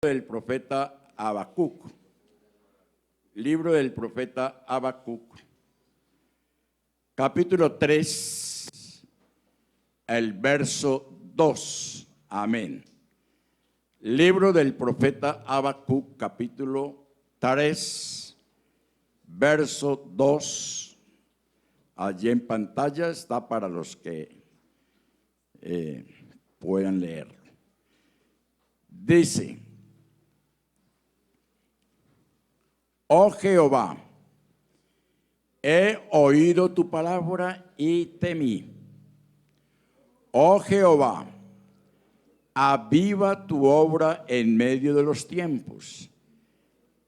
Del profeta Habacuc. Libro del profeta Habacuc. Capítulo 3, el verso 2. Amén. Libro del profeta Habacuc, capítulo 3, verso 2. Allí en pantalla está para los que puedan leerlo. Dice: Oh Jehová, he oído tu palabra y temí. Oh Jehová, aviva tu obra en medio de los tiempos.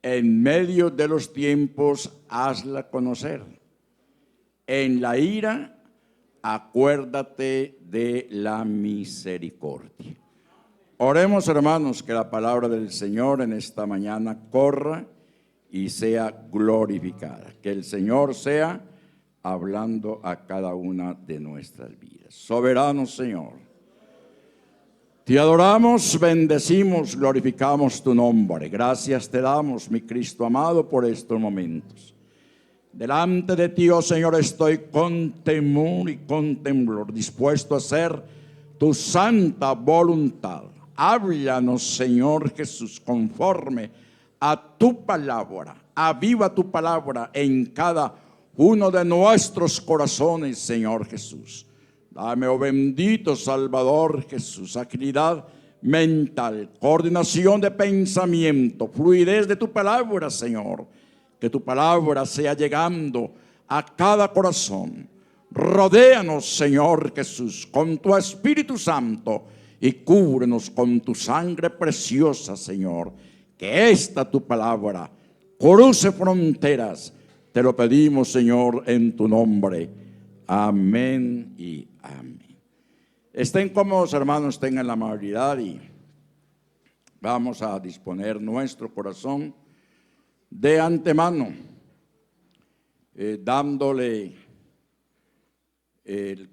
En medio de los tiempos hazla conocer. En la ira, acuérdate de la misericordia. Oremos, hermanos, que la palabra del Señor en esta mañana corra y sea glorificada. Que el Señor sea hablando a cada una de nuestras vidas. Soberano Señor, te adoramos, bendecimos, glorificamos tu nombre. Gracias te damos, mi Cristo amado, por estos momentos. Delante de ti, oh Señor, estoy con temor y con temblor, dispuesto a hacer tu santa voluntad. Háblanos, Señor Jesús, conforme a tu palabra. Aviva tu palabra en cada uno de nuestros corazones, Señor Jesús. Dame, oh bendito Salvador Jesús, agilidad mental, coordinación de pensamiento, fluidez de tu palabra, Señor. Que tu palabra sea llegando a cada corazón. Rodéanos, Señor Jesús, con tu Espíritu Santo y cúbrenos con tu sangre preciosa, Señor. Que esta tu palabra cruce fronteras. Te lo pedimos, Señor, en tu nombre. Amén y amén. Estén cómodos, hermanos, tengan la amabilidad y vamos a disponer nuestro corazón de antemano, dándole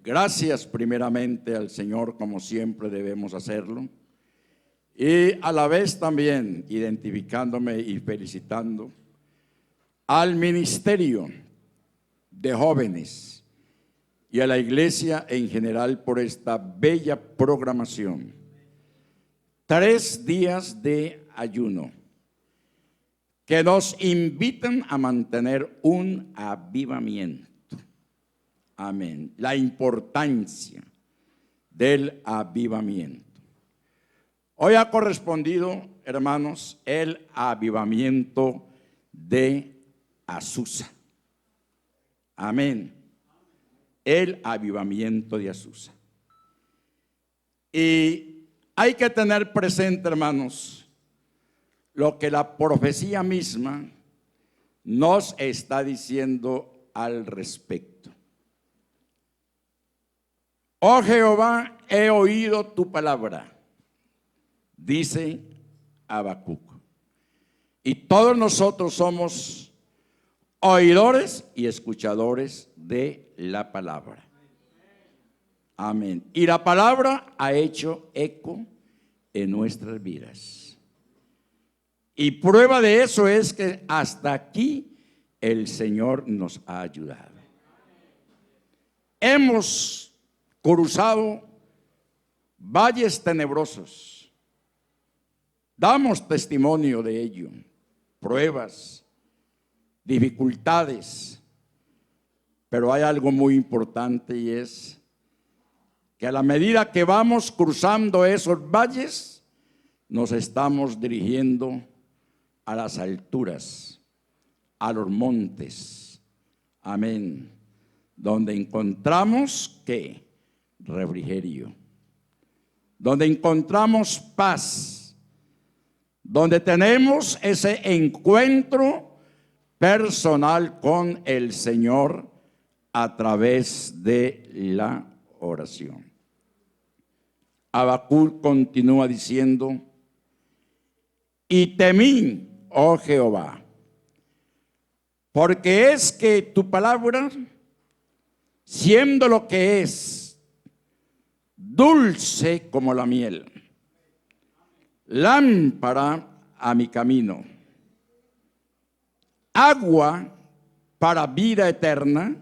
gracias primeramente al Señor, como siempre debemos hacerlo, y a la vez también identificándome y felicitando al ministerio de jóvenes y a la iglesia en general por esta bella programación. 3 días de ayuno que nos invitan a mantener un avivamiento. Amén. La importancia del avivamiento. Hoy ha correspondido, hermanos, el avivamiento de Azusa. Amén. El avivamiento de Azusa. Y hay que tener presente, hermanos, lo que la profecía misma nos está diciendo al respecto. Oh Jehová, he oído tu palabra, dice Habacuc. Y todos nosotros somos oidores y escuchadores de la palabra. Amén. Y la palabra ha hecho eco en nuestras vidas. Y prueba de eso es que hasta aquí el Señor nos ha ayudado. Hemos cruzado valles tenebrosos. Damos testimonio de ello. Pruebas, dificultades. Pero hay algo muy importante y es que a la medida que vamos cruzando esos valles, nos estamos dirigiendo a las alturas, a los montes, amén, donde encontramos ¿qué? Refrigerio, donde encontramos paz, donde tenemos ese encuentro personal con el Señor a través de la oración. Habacuc continúa diciendo: y temí, oh Jehová, porque es que tu palabra, siendo lo que es, dulce como la miel, lámpara a mi camino, agua para vida eterna.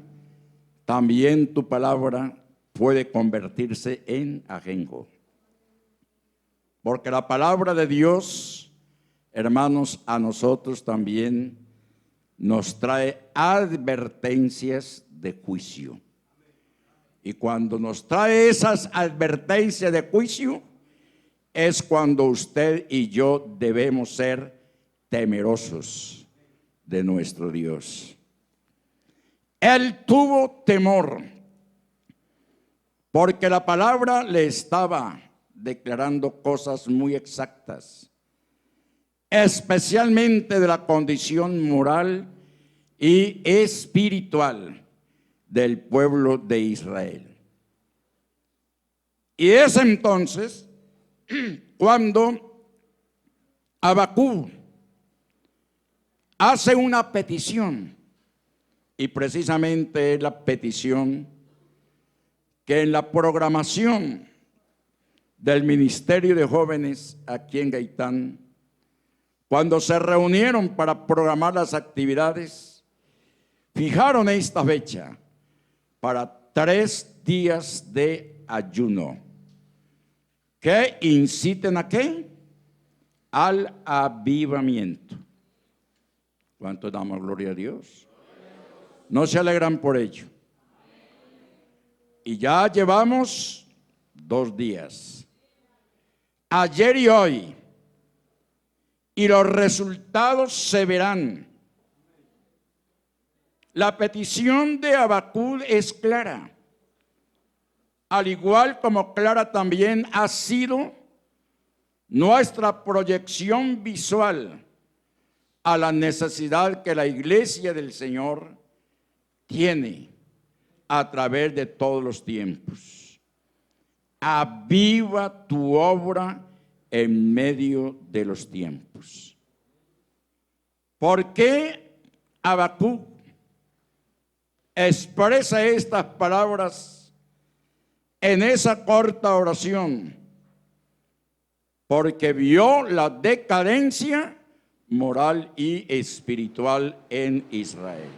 También tu palabra puede convertirse en ajenjo. Porque la palabra de Dios, hermanos, a nosotros también nos trae advertencias de juicio. Y cuando nos trae esas advertencias de juicio, es cuando usted y yo debemos ser temerosos de nuestro Dios. Él tuvo temor porque la palabra le estaba declarando cosas muy exactas, especialmente de la condición moral y espiritual del pueblo de Israel. Y es entonces cuando Habacuc hace una petición, y precisamente es la petición que en la programación del Ministerio de Jóvenes aquí en Gaitán, cuando se reunieron para programar las actividades, fijaron esta fecha para 3 días de ayuno que inciten ¿a qué? Al avivamiento. ¿Cuánto damos gloria a Dios? ¿No se alegran por ello? Y ya llevamos 2 días, ayer y hoy, y los resultados se verán. La petición de Habacuc es clara, al igual como clara también ha sido nuestra proyección visual a la necesidad que la iglesia del Señor tiene a través de todos los tiempos. Aviva tu obra en medio de los tiempos. ¿Por qué Habacuc expresa estas palabras en esa corta oración? Porque vio la decadencia moral y espiritual en Israel.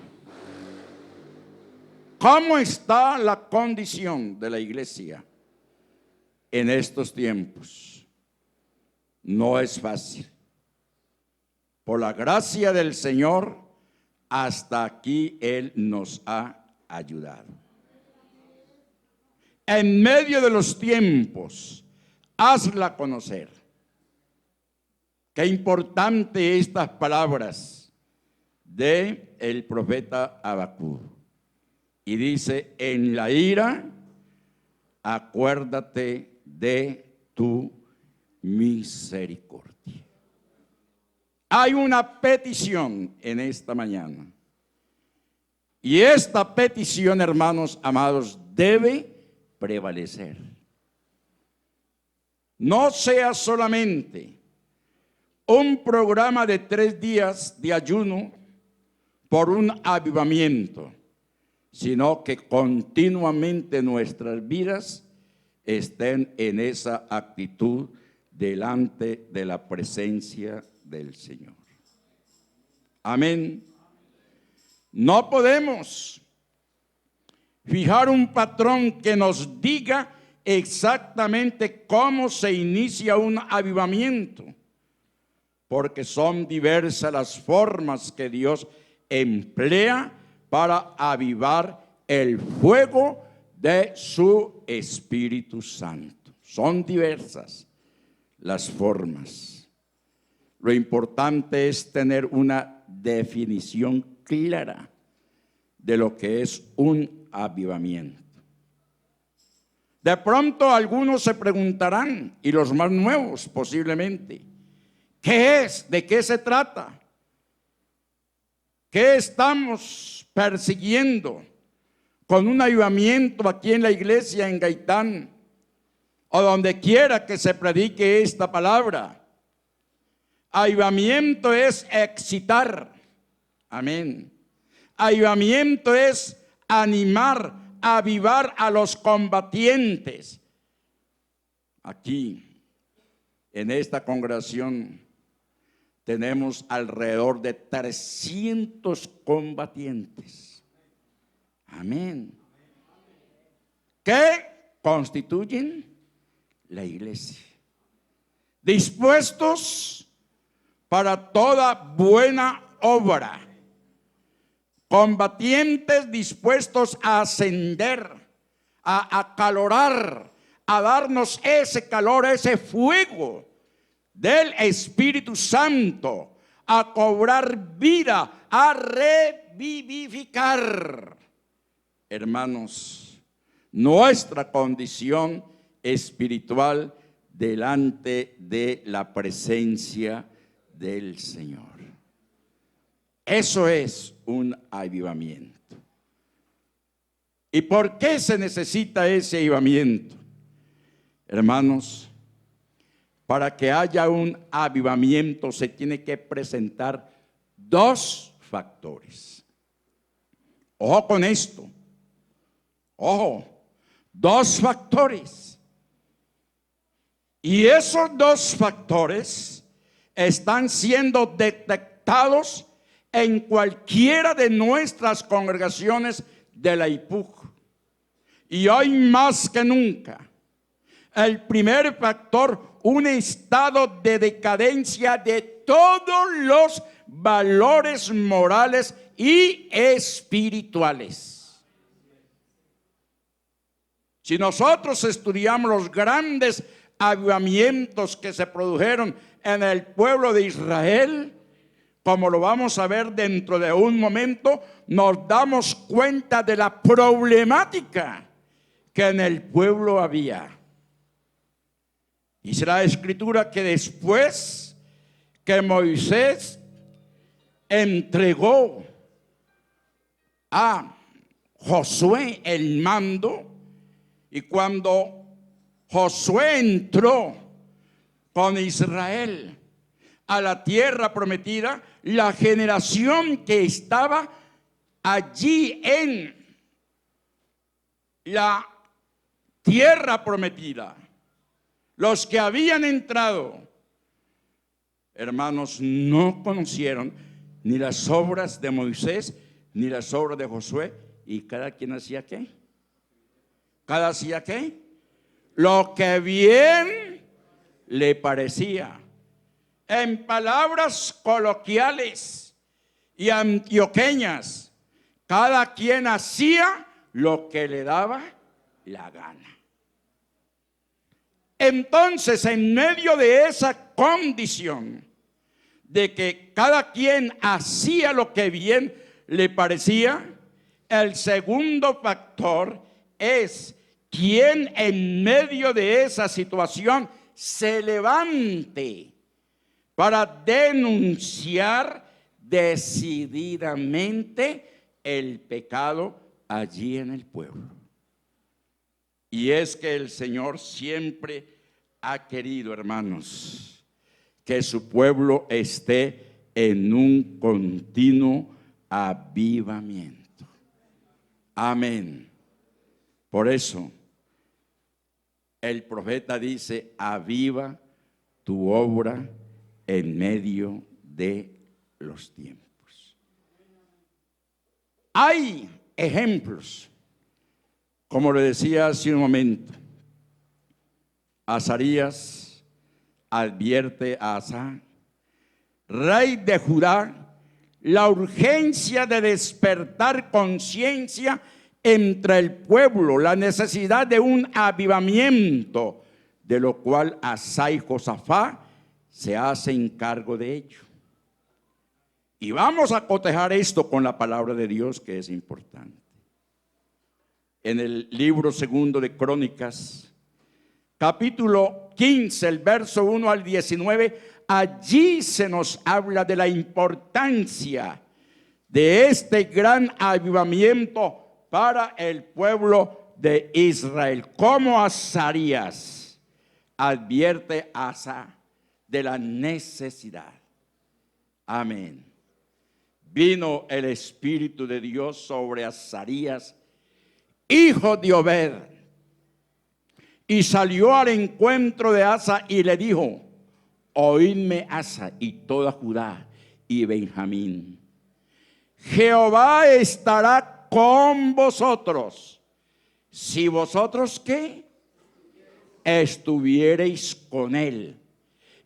¿Cómo está la condición de la iglesia en estos tiempos? No es fácil. Por la gracia del Señor, hasta aquí Él nos ha ayudado. En medio de los tiempos, hazla conocer. Qué importante estas palabras de el profeta Habacuc. Y dice, en la ira, acuérdate de tu misericordia. Hay una petición en esta mañana. Y esta petición, hermanos amados, debe prevalecer. No sea solamente un programa de 3 días de ayuno por un avivamiento, sino que continuamente nuestras vidas estén en esa actitud delante de la presencia del Señor. Amén. No podemos fijar un patrón que nos diga exactamente cómo se inicia un avivamiento, porque son diversas las formas que Dios emplea para avivar el fuego de su Espíritu Santo. Son diversas las formas. Lo importante es tener una definición clara de lo que es un avivamiento. De pronto algunos se preguntarán, y los más nuevos posiblemente, ¿qué es? ¿De qué se trata? ¿Qué estamos persiguiendo con un avivamiento aquí en la iglesia en Gaitán o donde quiera que se predique esta palabra? Avivamiento es excitar. Amén. Avivamiento es animar, avivar a los combatientes. Aquí, en esta congregación tenemos alrededor de 300 combatientes. Amén. Que constituyen la iglesia, dispuestos para toda buena obra, combatientes dispuestos a ascender, a acalorar, a darnos ese calor, ese fuego del Espíritu Santo, a cobrar vida, a revivificar. Hermanos, nuestra condición espiritual delante de la presencia del Señor. Eso es un avivamiento. ¿Y por qué se necesita ese avivamiento? Hermanos, para que haya un avivamiento se tiene que presentar dos factores. Ojo con esto. Ojo, dos factores. Y esos dos factores están siendo detectados en cualquiera de nuestras congregaciones de la IPUC. Y hoy más que nunca, el primer factor, un estado de decadencia de todos los valores morales y espirituales. Si nosotros estudiamos los grandes avivamientos que se produjeron en el pueblo de Israel, como lo vamos a ver dentro de un momento, nos damos cuenta de la problemática que en el pueblo había. Dice la Escritura que después que Moisés entregó a Josué el mando, y cuando Josué entró con Israel a la tierra prometida, la generación que estaba allí en la tierra prometida, los que habían entrado, hermanos, no conocieron ni las obras de Moisés ni las obras de Josué, y cada quien hacía ¿qué? Cada hacía ¿qué? Lo que bien le parecía. En palabras coloquiales y antioqueñas, cada quien hacía lo que le daba la gana. Entonces, en medio de esa condición de que cada quien hacía lo que bien le parecía, el segundo factor es quien en medio de esa situación se levante para denunciar decididamente el pecado allí en el pueblo. Y es que el Señor siempre ha querido, hermanos, que su pueblo esté en un continuo avivamiento. Amén. Por eso el profeta dice: aviva tu obra en medio de los tiempos. Hay ejemplos, como le decía hace un momento. Azarías advierte a Asa, rey de Judá, la urgencia de despertar conciencia entre el pueblo, la necesidad de un avivamiento, de lo cual Asa y Josafá se hacen cargo de ello. Y vamos a cotejar esto con la palabra de Dios, que es importante. En el libro segundo de Crónicas, capítulo 15, el verso 1 al 19, allí se nos habla de la importancia de este gran avivamiento para el pueblo de Israel. Como Azarías advierte a Asa de la necesidad. Amén. Vino el Espíritu de Dios sobre Azarías, hijo de Obed, y salió al encuentro de Asa y le dijo: oídme Asa y toda Judá y Benjamín. Jehová estará con vosotros, si vosotros ¿qué? Estuviereis con él.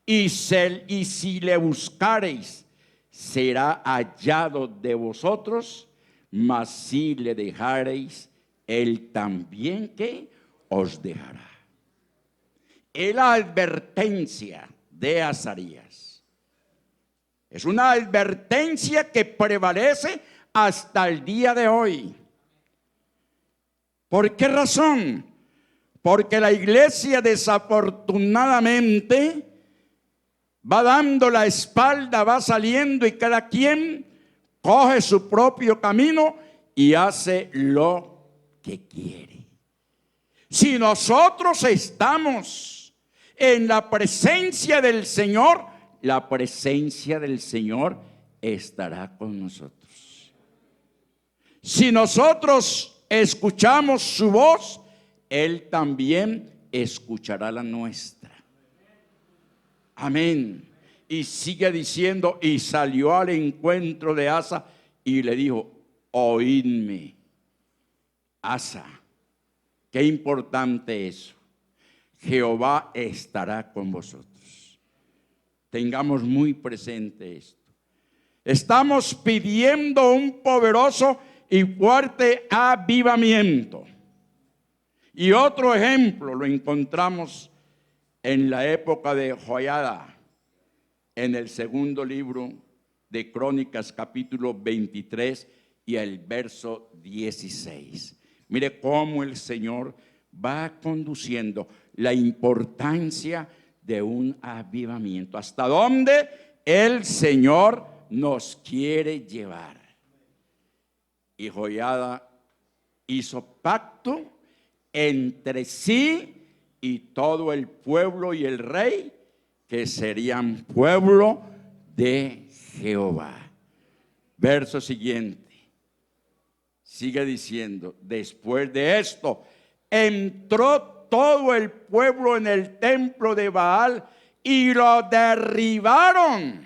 Y si le buscareis, será hallado de vosotros, mas si le dejareis, él también ¿qué? Os dejará. Es la advertencia de Azarías. Es una advertencia que prevalece hasta el día de hoy. ¿Por qué razón? Porque la iglesia desafortunadamente va dando la espalda, va saliendo y cada quien coge su propio camino y hace lo que quiere. Si nosotros estamos en la presencia del Señor, la presencia del Señor estará con nosotros. Si nosotros escuchamos su voz, Él también escuchará la nuestra. Amén. Y sigue diciendo, y salió al encuentro de Asa y le dijo, oídme, Asa. Qué importante eso. Jehová estará con vosotros. Tengamos muy presente esto. Estamos pidiendo un poderoso y fuerte avivamiento. Y otro ejemplo lo encontramos en la época de Joiada, en el segundo libro de Crónicas, capítulo 23 y el verso 16. Mire cómo el Señor va conduciendo la importancia de un avivamiento. Hasta dónde el Señor nos quiere llevar. Y Joiada hizo pacto entre sí y todo el pueblo y el rey, que serían pueblo de Jehová. Verso siguiente. Sigue diciendo, después de esto, entró todo el pueblo en el templo de Baal y lo derribaron.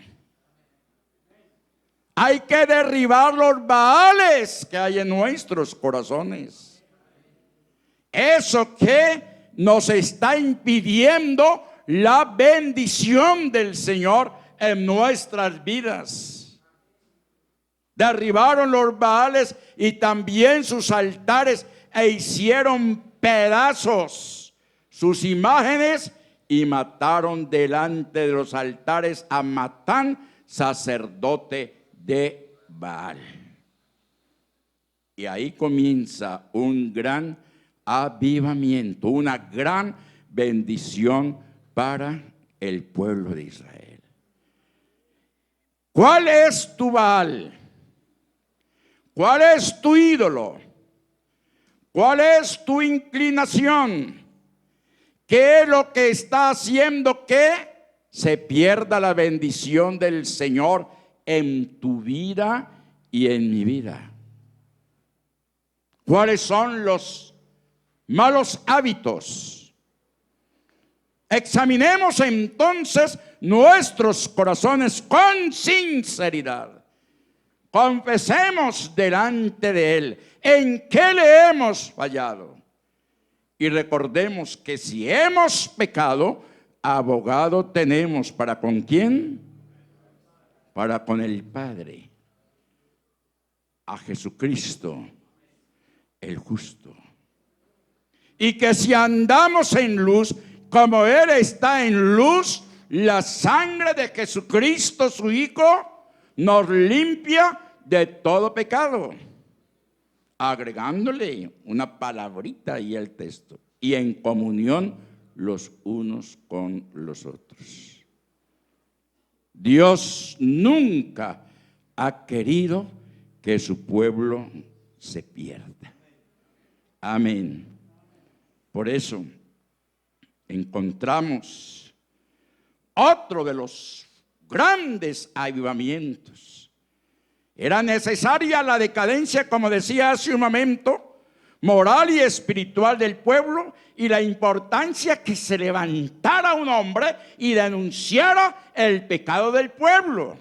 Hay que derribar los Baales que hay en nuestros corazones. Eso que nos está impidiendo la bendición del Señor en nuestras vidas. Derribaron los Baales y también sus altares e hicieron pedazos sus imágenes y mataron delante de los altares a Matán, sacerdote de Baal. Y ahí comienza un gran avivamiento, una gran bendición para el pueblo de Israel. ¿Cuál es tu Baal? ¿Cuál es tu ídolo? ¿Cuál es tu inclinación? ¿Qué es lo que está haciendo que se pierda la bendición del Señor en tu vida y en mi vida? ¿Cuáles son los malos hábitos? Examinemos entonces nuestros corazones con sinceridad. Confesemos delante de Él en qué le hemos fallado. Y recordemos que si hemos pecado, abogado tenemos. ¿Para con quién? Para con el Padre. A Jesucristo, el justo. Y que si andamos en luz, como Él está en luz, la sangre de Jesucristo, su Hijo, nos limpia de todo pecado. Agregándole una palabrita ahí al texto. Y en comunión los unos con los otros. Dios nunca ha querido que su pueblo se pierda. Amén. Por eso encontramos otro de los grandes avivamientos. Era necesaria la decadencia, como decía hace un momento, moral y espiritual del pueblo y la importancia que se levantara un hombre y denunciara el pecado del pueblo.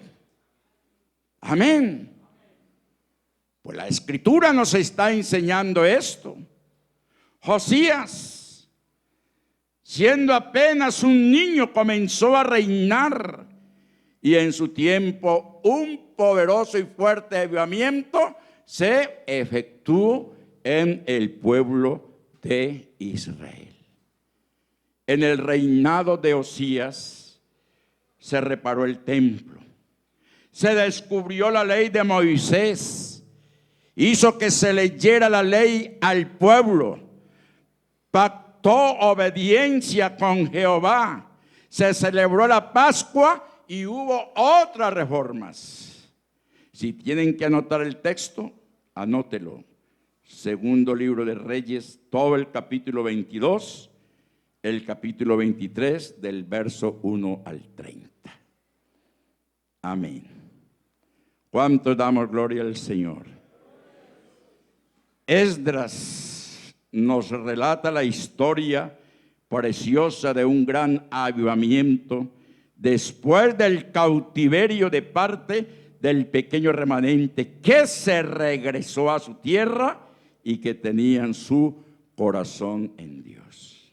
Amén. Pues la Escritura nos está enseñando esto. Josías, siendo apenas un niño, comenzó a reinar, y en su tiempo un poderoso y fuerte avivamiento se efectuó en el pueblo de Israel. En el reinado de Osías se reparó el templo, se descubrió la ley de Moisés, hizo que se leyera la ley al pueblo, pactó obediencia con Jehová, se celebró la Pascua y hubo otras reformas. Si tienen que anotar el texto, anótelo. Segundo libro de Reyes, todo el capítulo 22, el capítulo 23, del verso 1 al 30. Amén. ¿Cuánto damos gloria al Señor? Esdras nos relata la historia preciosa de un gran avivamiento después del cautiverio de parte del pequeño remanente que se regresó a su tierra y que tenían su corazón en Dios.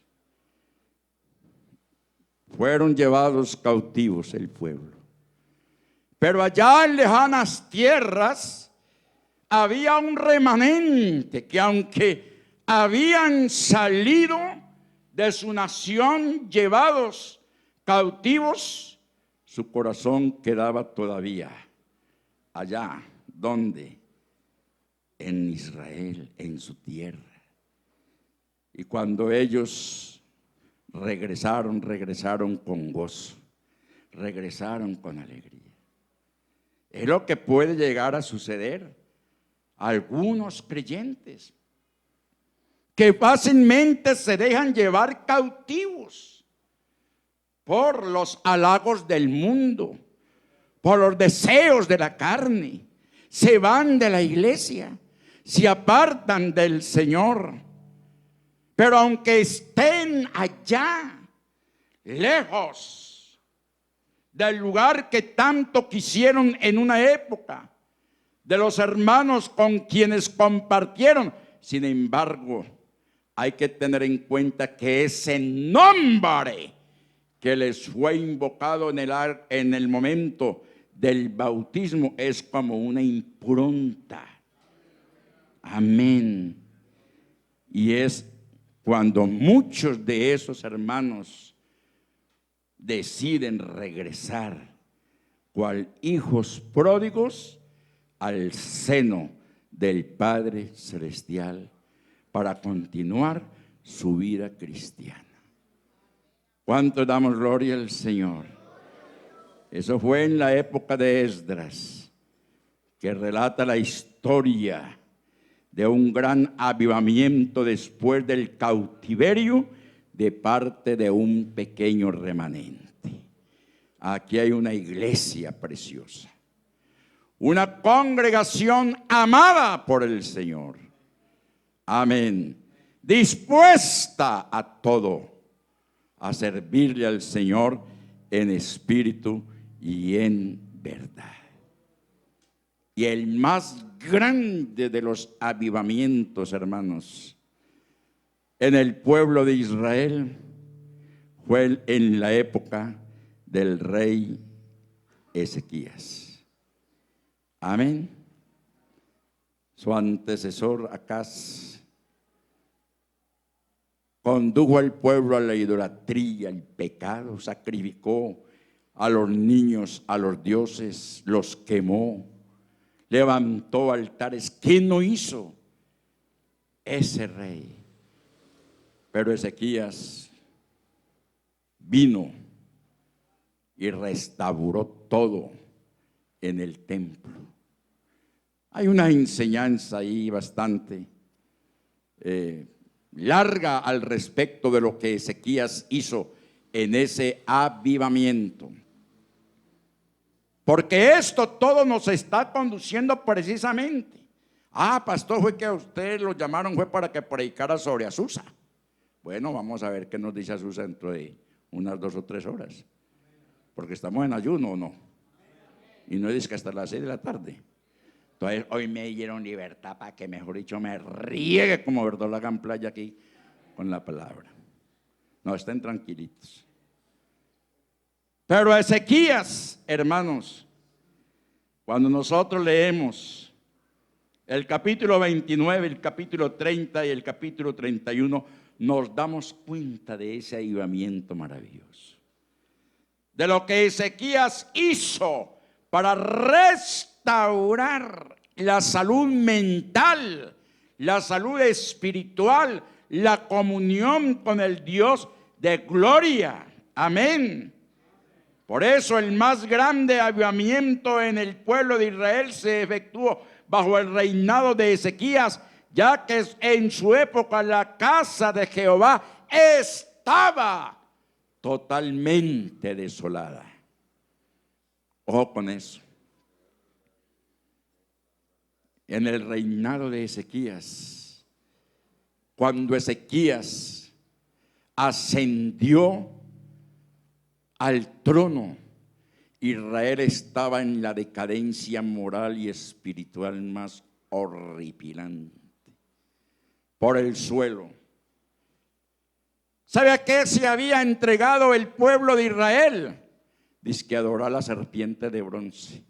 Fueron llevados cautivos el pueblo, pero allá en lejanas tierras había un remanente que, aunque habían salido de su nación llevados cautivos, su corazón quedaba todavía allá. ¿Dónde? En Israel, en su tierra. Y cuando ellos regresaron con gozo, regresaron con alegría. Es lo que puede llegar a suceder a algunos creyentes, que fácilmente se dejan llevar cautivos por los halagos del mundo, por los deseos de la carne. Se van de la iglesia, se apartan del Señor. Pero aunque estén allá, lejos del lugar que tanto quisieron en una época, de los hermanos con quienes compartieron, sin embargo, hay que tener en cuenta que ese nombre que les fue invocado en el momento del bautismo es como una impronta. Amén. Y es cuando muchos de esos hermanos deciden regresar, cual hijos pródigos, al seno del Padre Celestial para continuar su vida cristiana. ¿Cuánto damos gloria al Señor? Eso fue en la época de Esdras, que relata la historia de un gran avivamiento después del cautiverio de parte de un pequeño remanente. Aquí hay una iglesia preciosa, una congregación amada por el Señor. Amén. Dispuesta a todo, a servirle al Señor en espíritu y en verdad. Y el más grande de los avivamientos, hermanos, en el pueblo de Israel fue en la época del rey Ezequías. Amén. Su antecesor Acaz condujo al pueblo a la idolatría, al pecado, sacrificó a los niños, a los dioses, los quemó, levantó altares. ¿Qué no hizo ese rey? Pero Ezequías vino y restauró todo en el templo. Hay una enseñanza ahí bastante larga al respecto de lo que Ezequías hizo en ese avivamiento. Porque esto todo nos está conduciendo precisamente Ah, pastor, fue que a usted lo llamaron, fue para que predicara sobre Azusa. Bueno, vamos a ver qué nos dice Azusa dentro de unas 2 o 3 horas. Porque estamos en ayuno, ¿o no? Y no es que hasta las 6 de la tarde. Entonces, hoy me dieron libertad para que, mejor dicho, me riegue como verdolaga en playa aquí con la palabra. No, estén tranquilitos. Pero Ezequías, hermanos, cuando nosotros leemos el capítulo 29, el capítulo 30 y el capítulo 31, nos damos cuenta de ese avivamiento maravilloso. De lo que Ezequías hizo para restaurar la salud mental, la salud espiritual, la comunión con el Dios de gloria. Amén. Por eso el más grande avivamiento en el pueblo de Israel se efectuó bajo el reinado de Ezequías, ya que en su época la casa de Jehová estaba totalmente desolada. Ojo con eso. En el reinado de Ezequías, cuando Ezequías ascendió al trono, Israel estaba en la decadencia moral y espiritual más horripilante, por el suelo. ¿Sabe a qué se había entregado el pueblo de Israel? Dice que adorar a la serpiente de bronce.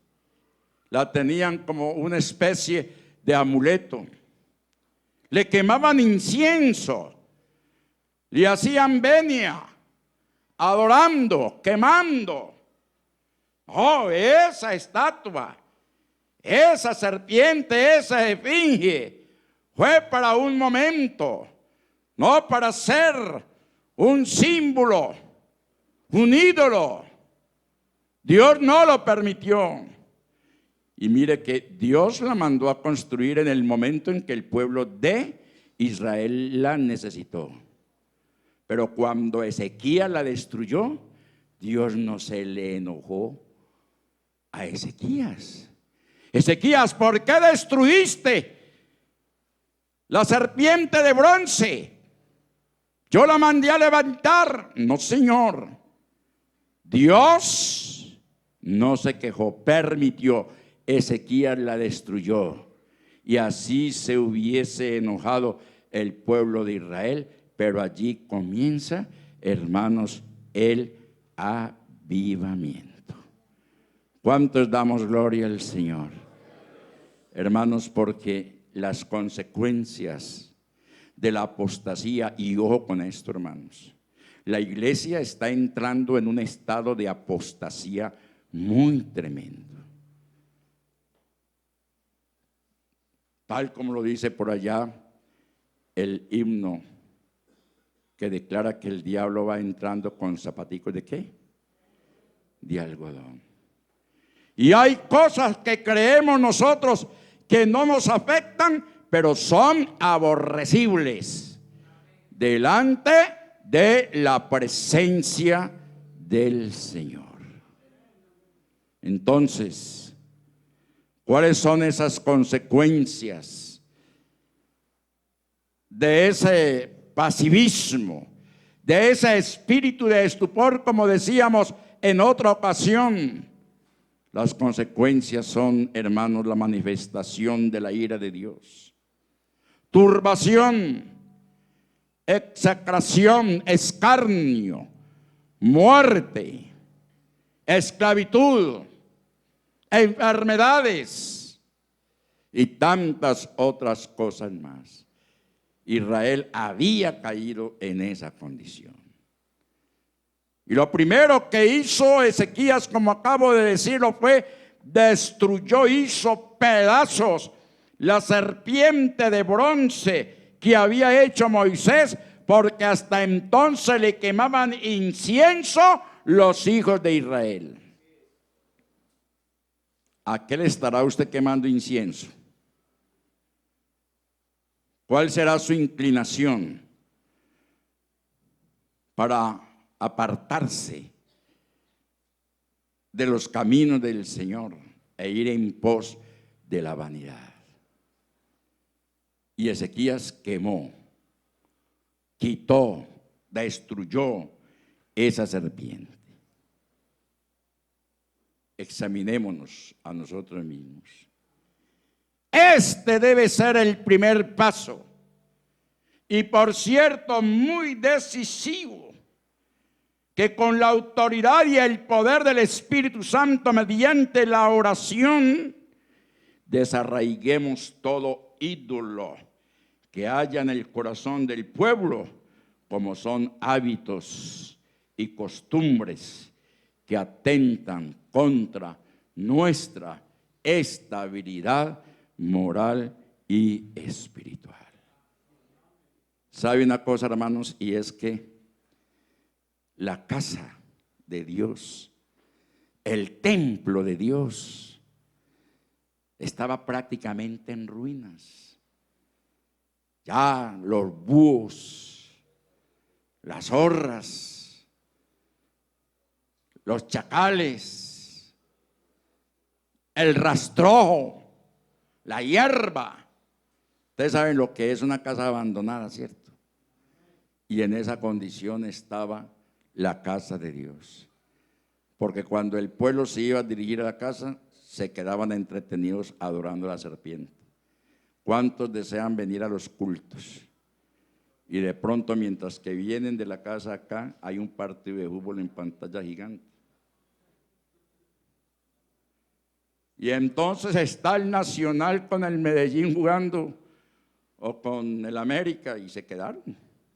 La tenían como una especie de amuleto. Le quemaban incienso, le hacían venia, adorando, quemando. Oh, esa estatua, esa serpiente, esa esfinge, fue para un momento, no para ser un símbolo, un ídolo. Dios no lo permitió. Y mire que Dios la mandó a construir en el momento en que el pueblo de Israel la necesitó. Pero cuando Ezequías la destruyó, Dios no se le enojó a Ezequías. Ezequías, ¿por qué destruiste la serpiente de bronce? Yo la mandé a levantar. No, Señor. Dios no se quejó, permitió. Ezequías la destruyó. Y así se hubiese enojado el pueblo de Israel. Pero allí comienza, hermanos, el avivamiento. ¿Cuántos damos gloria al Señor? Hermanos, porque las consecuencias de la apostasía, y ojo con esto, hermanos, la iglesia está entrando en un estado de apostasía muy tremendo. Tal como lo dice por allá el himno que declara que el diablo va entrando con zapaticos ¿de qué? De algodón. Y hay cosas que creemos nosotros que no nos afectan, pero son aborrecibles delante de la presencia del Señor. Entonces, ¿cuáles son esas consecuencias de ese pasivismo, de ese espíritu de estupor, como decíamos en otra ocasión? Las consecuencias son, hermanos, la manifestación de la ira de Dios, turbación, execración, escarnio, muerte, esclavitud, enfermedades y tantas otras cosas más. Israel había caído en esa condición. Y lo primero que hizo Ezequías, como acabo de decirlo, fue destruyó, hizo pedazos la serpiente de bronce que había hecho Moisés, porque hasta entonces le quemaban incienso los hijos de Israel. ¿A qué le estará usted quemando incienso? ¿Cuál será su inclinación para apartarse de los caminos del Señor e ir en pos de la vanidad? Y Ezequías quemó, quitó, destruyó esa serpiente. Examinémonos a nosotros mismos. Este debe ser el primer paso. Y por cierto, muy decisivo, que con la autoridad y el poder del Espíritu Santo, mediante la oración, desarraiguemos todo ídolo que haya en el corazón del pueblo, como son hábitos y costumbres que atentan contra nuestra estabilidad moral y espiritual. ¿Sabe una cosa, hermanos? Y es que la casa de Dios, el templo de Dios, estaba prácticamente en ruinas. Ya los búhos, las zorras, los chacales, el rastrojo, la hierba. Ustedes saben lo que es una casa abandonada, ¿cierto? Y en esa condición estaba la casa de Dios. Porque cuando el pueblo se iba a dirigir a la casa, se quedaban entretenidos adorando a la serpiente. ¿Cuántos desean venir a los cultos? Y de pronto, mientras que vienen de la casa acá, hay un partido de fútbol en pantalla gigante. Y entonces está el Nacional con el Medellín jugando, o con el América, y se quedaron.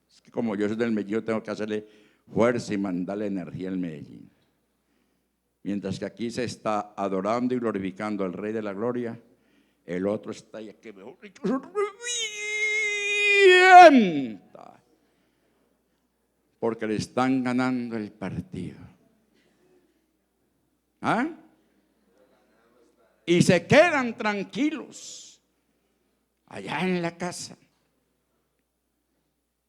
Es que como yo soy del Medellín, tengo que hacerle fuerza y mandarle energía al Medellín. Mientras que aquí se está adorando y glorificando al Rey de la Gloria, el otro está ahí que mejor revienta, porque le están ganando el partido. ¿Ah? Y se quedan tranquilos allá en la casa,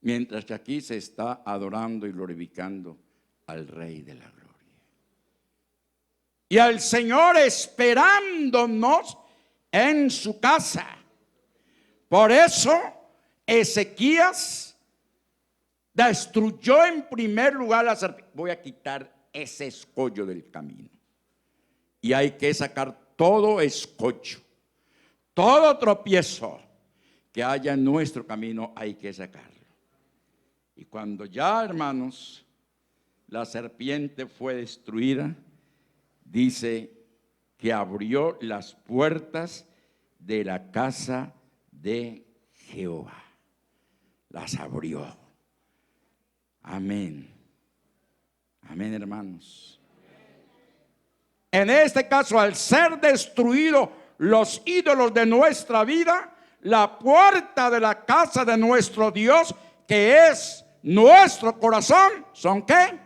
mientras que aquí se está adorando y glorificando al Rey de la Gloria. Y al Señor esperándonos en su casa. Por eso Ezequías destruyó en primer lugar la serpiente. Voy a quitar ese escollo del camino. Y hay que sacar todo escollo, todo tropiezo que haya en nuestro camino, hay que sacarlo. Y cuando ya, hermanos, la serpiente fue destruida, dice que abrió las puertas de la casa de Jehová. Las abrió. Amén. Amén, hermanos. En este caso, al ser destruidos los ídolos de nuestra vida, la puerta de la casa de nuestro Dios, que es nuestro corazón, ¿son qué?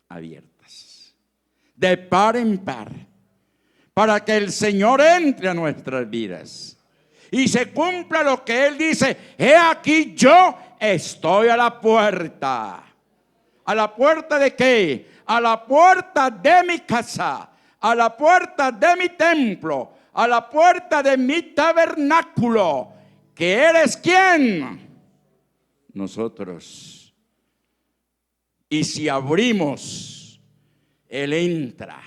Abiertas. De par en par. Para que el Señor entre a nuestras vidas. Y se cumpla lo que Él dice. He aquí yo estoy a la puerta. ¿A la puerta de qué? A la puerta de mi casa, a la puerta de mi templo, a la puerta de mi tabernáculo. ¿Que eres quién? Nosotros. Y si abrimos, Él entra.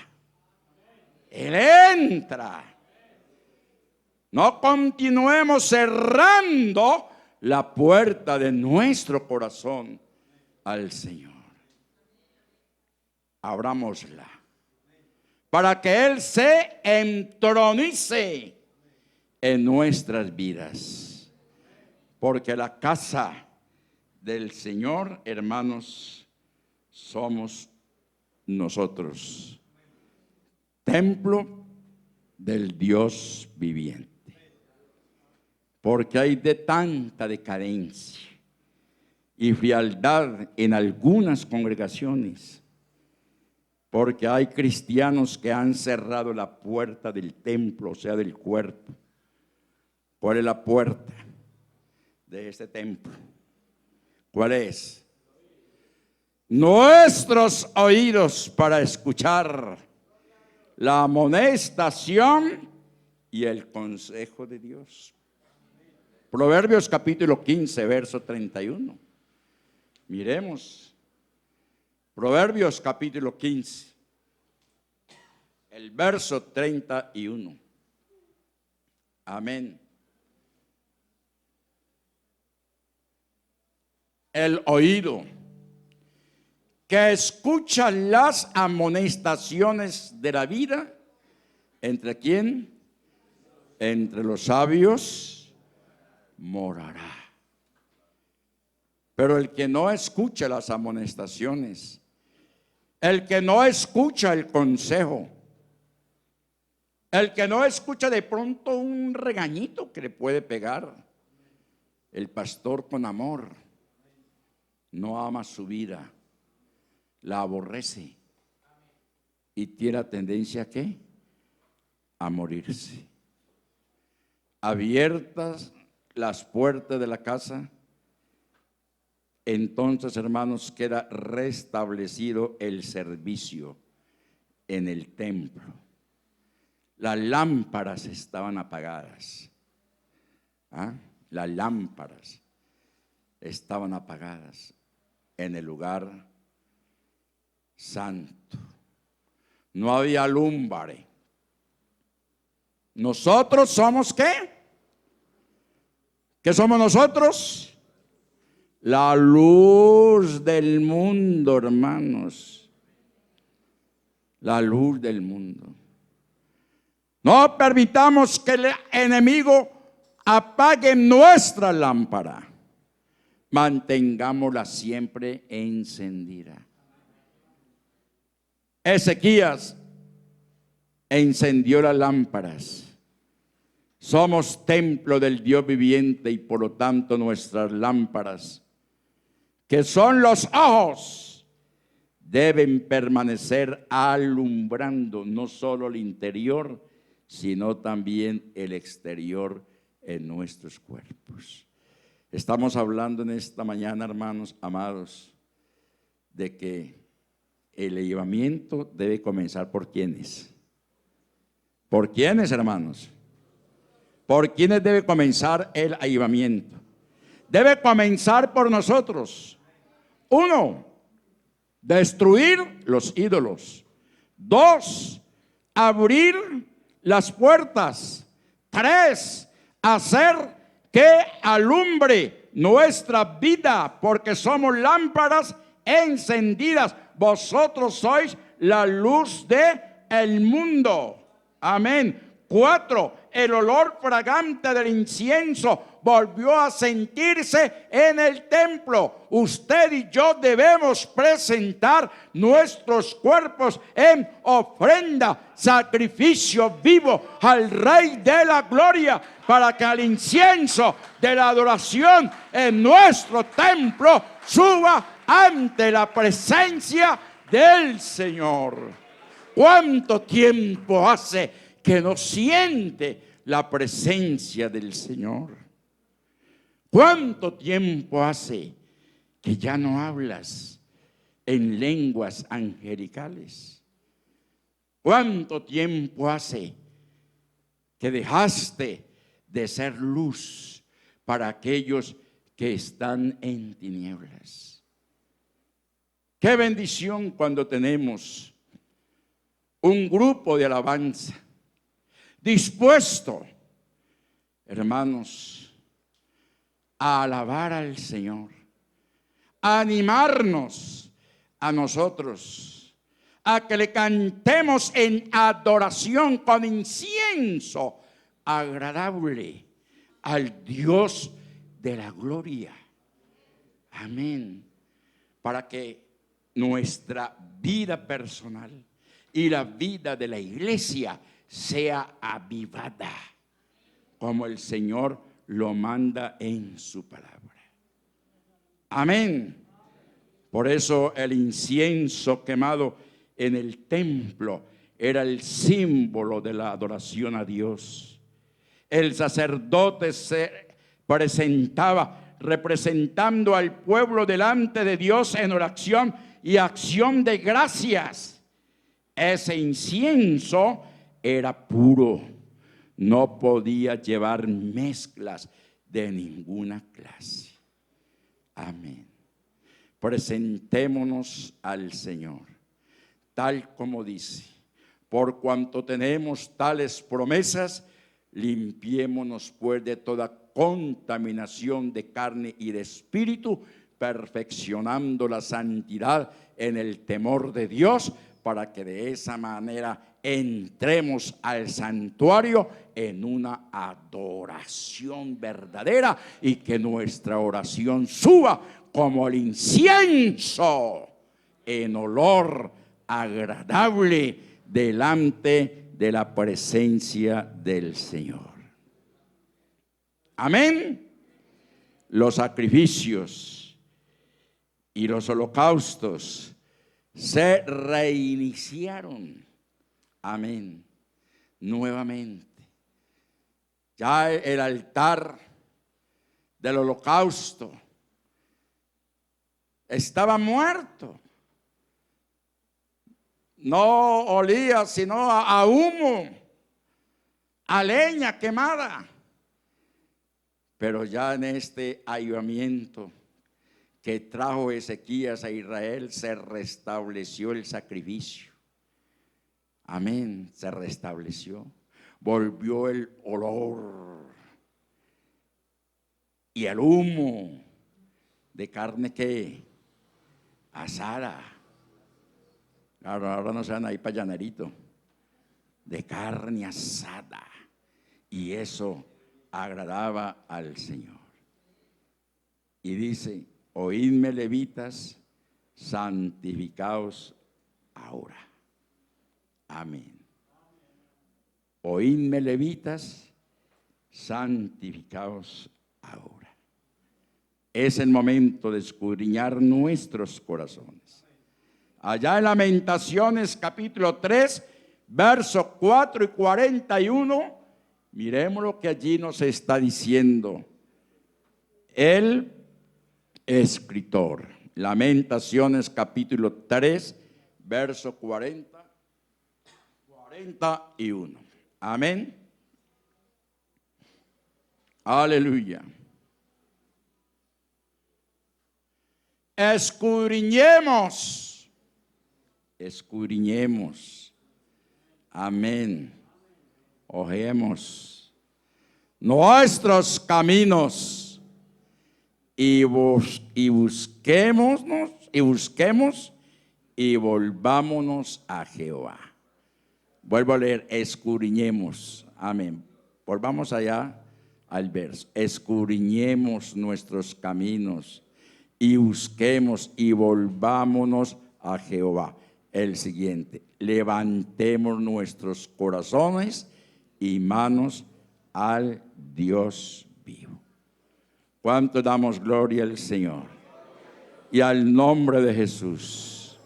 Él entra. No continuemos cerrando la puerta de nuestro corazón al Señor. Abrámosla para que Él se entronice en nuestras vidas. Porque la casa del Señor, hermanos, somos nosotros. Templo del Dios viviente. Porque hay de tanta decadencia y frialdad en algunas congregaciones. Porque hay cristianos que han cerrado la puerta del templo, o sea, del cuerpo. ¿Cuál es la puerta de este templo? ¿Cuál es? Nuestros oídos para escuchar la amonestación y el consejo de Dios. Proverbios capítulo 15, verso 31. Miremos. Proverbios capítulo 15, el verso 31. Amén. El oído que escucha las amonestaciones de la vida, ¿entre quién? Entre los sabios morará. Pero el que no escucha las amonestaciones, el que no escucha el consejo, el que no escucha de pronto un regañito que le puede pegar el pastor con amor, no ama su vida, la aborrece y tiene la tendencia ¿a qué? A morirse. Abiertas las puertas de la casa, entonces, hermanos, queda restablecido el servicio en el templo. Las lámparas estaban apagadas. Las lámparas estaban apagadas en el lugar santo. No había lumbre. Nosotros somos ¿qué? ¿Qué somos nosotros? La luz del mundo, hermanos. La luz del mundo. No permitamos que el enemigo apague nuestra lámpara. Mantengámosla siempre encendida. Ezequías encendió las lámparas. Somos templo del Dios viviente y por lo tanto nuestras lámparas, que son los ojos, deben permanecer alumbrando no solo el interior, sino también el exterior en nuestros cuerpos. Estamos hablando en esta mañana, hermanos amados, de que el avivamiento debe comenzar por ¿quiénes? ¿Por quiénes, hermanos? ¿Por quiénes debe comenzar el avivamiento? Debe comenzar por nosotros. 1, destruir los ídolos. 2, abrir las puertas. 3, hacer que alumbre nuestra vida, porque somos lámparas encendidas. Vosotros sois la luz del mundo. Amén. 4, el olor fragante del incienso volvió a sentirse en el templo. Usted y yo debemos presentar nuestros cuerpos en ofrenda, sacrificio vivo al Rey de la Gloria, para que el incienso de la adoración en nuestro templo suba ante la presencia del Señor. ¿Cuánto tiempo hace que no siente la presencia del Señor? ¿Cuánto tiempo hace que ya no hablas en lenguas angelicales? ¿Cuánto tiempo hace que dejaste de ser luz para aquellos que están en tinieblas? Qué bendición cuando tenemos un grupo de alabanza dispuesto, hermanos, a alabar al Señor, a animarnos a nosotros, a que le cantemos en adoración con incienso agradable al Dios de la gloria. Amén. Para que nuestra vida personal y la vida de la iglesia sea avivada, como el Señor lo manda en su palabra. Amén. Por eso el incienso quemado en el templo era el símbolo de la adoración a Dios. El sacerdote se presentaba representando al pueblo delante de Dios en oración y acción de gracias. Ese incienso era puro, no podía llevar mezclas de ninguna clase. Amén. Presentémonos al Señor, tal como dice: por cuanto tenemos tales promesas, limpiémonos pues de toda contaminación de carne y de espíritu, perfeccionando la santidad en el temor de Dios, para que de esa manera entremos al santuario en una adoración verdadera y que nuestra oración suba como el incienso en olor agradable delante de la presencia del Señor. Amén. Los sacrificios y los holocaustos se reiniciaron. Amén. Nuevamente. Ya el altar del holocausto estaba muerto. No olía sino a humo, a leña quemada. Pero ya en este avivamiento que trajo Ezequías a Israel, se restableció el sacrificio. Amén, se restableció. Volvió el olor y el humo de carne que asada. Ahora no se van a ir para Llanerito. De carne asada. Y eso agradaba al Señor. Y dice: oídme, levitas, santificaos ahora. Amén. Oídme, levitas, santificaos ahora. Es el momento de escudriñar nuestros corazones. Allá en Lamentaciones capítulo 3, versos 4 y 41, miremos lo que allí nos está diciendo el escritor. Lamentaciones capítulo 3, verso 41. Amén. Aleluya. Escudriñemos. Amén. Ojemos nuestros caminos y busquemos y volvámonos a Jehová. Vuelvo a leer: escudriñemos. Amén. Volvamos allá al verso. Escudriñemos nuestros caminos y busquemos y volvámonos a Jehová. El siguiente: levantemos nuestros corazones y manos al Dios vivo. ¿Cuánto damos gloria al Señor y al nombre de Jesús?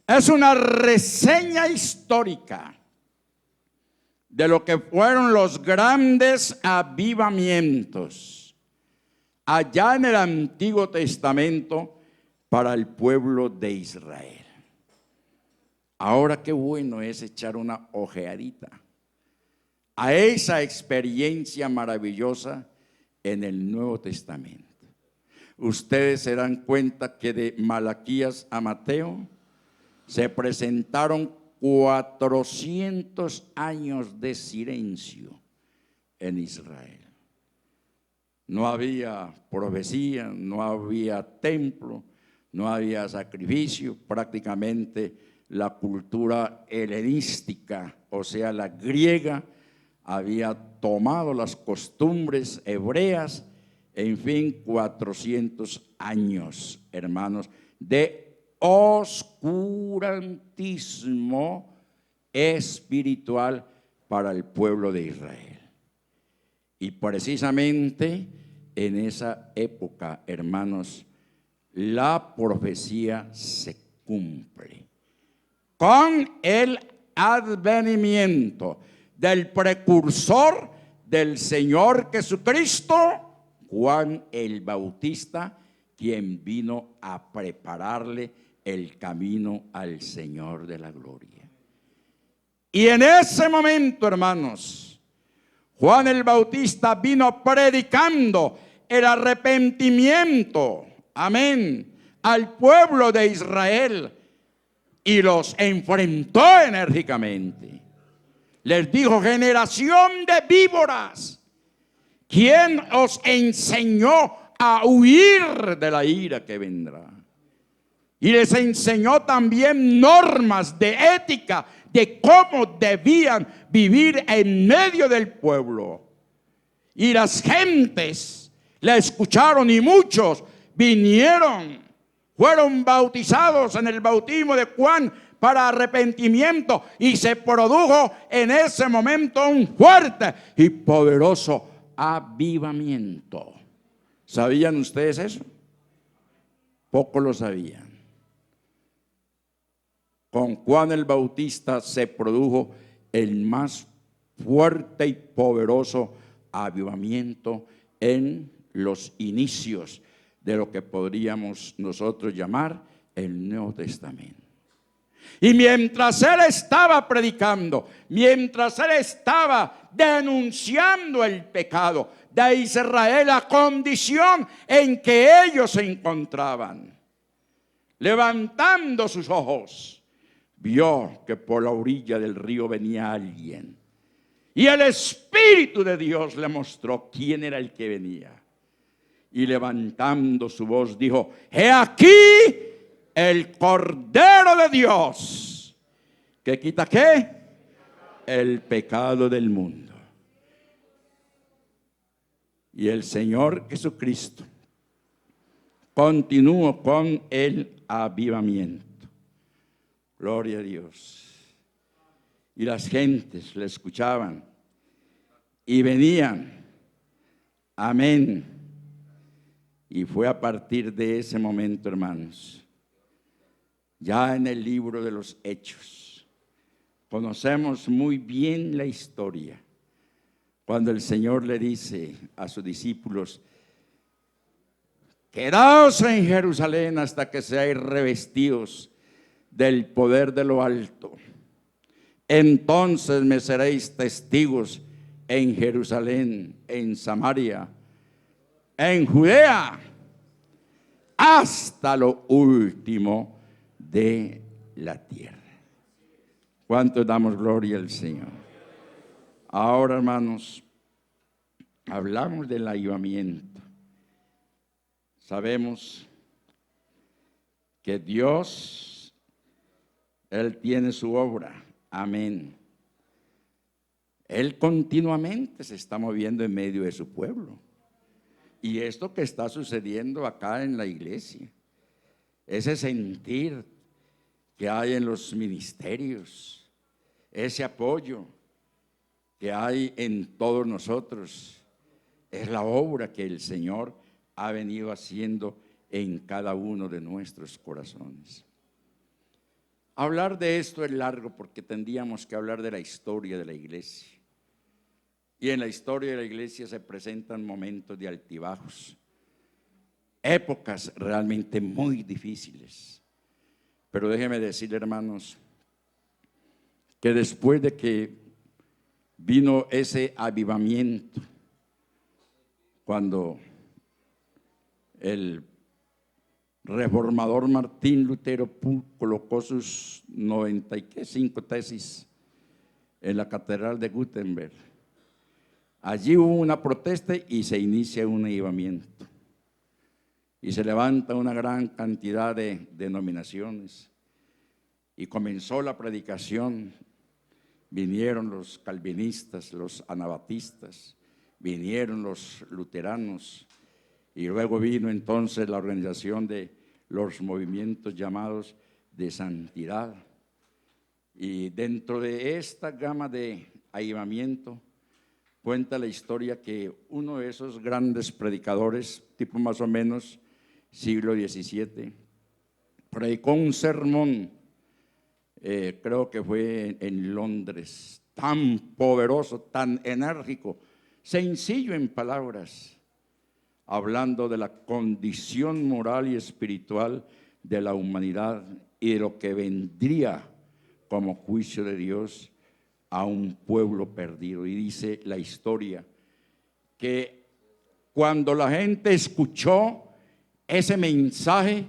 Es una reseña histórica de lo que fueron los grandes avivamientos allá en el Antiguo Testamento para el pueblo de Israel. Ahora qué bueno es echar una ojeadita a esa experiencia maravillosa en el Nuevo Testamento. Ustedes se dan cuenta que de Malaquías a Mateo se presentaron 400 años de silencio en Israel. No había profecía, no había templo, no había sacrificio. Prácticamente la cultura helenística, o sea, la griega, había tomado las costumbres hebreas. En fin, 400 años, hermanos, de oscurantismo espiritual para el pueblo de Israel. Y precisamente en esa época, hermanos, la profecía se cumple con el advenimiento del precursor del Señor Jesucristo, Juan el Bautista, quien vino a prepararle el camino al Señor de la gloria. Y en ese momento, hermanos, Juan el Bautista vino predicando el arrepentimiento, amén, al pueblo de Israel y los enfrentó enérgicamente. Les dijo: generación de víboras, ¿quién os enseñó a huir de la ira que vendrá? Y les enseñó también normas de ética, de cómo debían vivir en medio del pueblo. Y las gentes la escucharon y muchos vinieron, fueron bautizados en el bautismo de Juan para arrepentimiento, y se produjo en ese momento un fuerte y poderoso avivamiento. ¿Sabían ustedes eso? Poco lo sabían. Con Juan el Bautista se produjo el más fuerte y poderoso avivamiento en los inicios de lo que podríamos nosotros llamar el Nuevo Testamento. Y mientras él estaba predicando, mientras él estaba denunciando el pecado de Israel, la condición en que ellos se encontraban, levantando sus ojos, vio que por la orilla del río venía alguien, y el Espíritu de Dios le mostró quién era el que venía. Y levantando su voz dijo: he aquí el Cordero de Dios, que quita ¿qué? El pecado del mundo. Y el Señor Jesucristo continuó con el avivamiento. Gloria a Dios. Y las gentes le escuchaban y venían. Amén. Y fue a partir de ese momento, hermanos, ya en el libro de los Hechos, conocemos muy bien la historia, cuando el Señor le dice a sus discípulos: quedaos en Jerusalén hasta que seáis revestidos del poder de lo alto. Entonces me seréis testigos en Jerusalén, en Samaria, en Judea, hasta lo último de la tierra. ¿Cuánto damos gloria al Señor? Ahora, hermanos, hablamos del avivamiento. Sabemos que Dios, Él tiene su obra. Amén. Él continuamente se está moviendo en medio de su pueblo. Y esto que está sucediendo acá en la iglesia, ese sentir que hay en los ministerios, ese apoyo que hay en todos nosotros, es la obra que el Señor ha venido haciendo en cada uno de nuestros corazones. Hablar de esto es largo porque tendríamos que hablar de la historia de la iglesia. Y en la historia de la iglesia se presentan momentos de altibajos, épocas realmente muy difíciles. Pero déjeme decirle, hermanos, que después de que vino ese avivamiento, cuando el reformador Martín Lutero colocó sus 95 tesis en la catedral de Gutenberg, allí hubo una protesta y se inicia un avivamiento. Y se levanta una gran cantidad de denominaciones. Y comenzó la predicación. Vinieron los calvinistas, los anabatistas, vinieron los luteranos. Y luego vino entonces la organización de los movimientos llamados de santidad. Y dentro de esta gama de avivamiento, cuenta la historia que uno de esos grandes predicadores, tipo más o menos siglo XVII, predicó un sermón, creo que fue en Londres, tan poderoso, tan enérgico, sencillo en palabras, hablando de la condición moral y espiritual de la humanidad y de lo que vendría como juicio de Dios a un pueblo perdido. Y dice la historia que cuando la gente escuchó ese mensaje,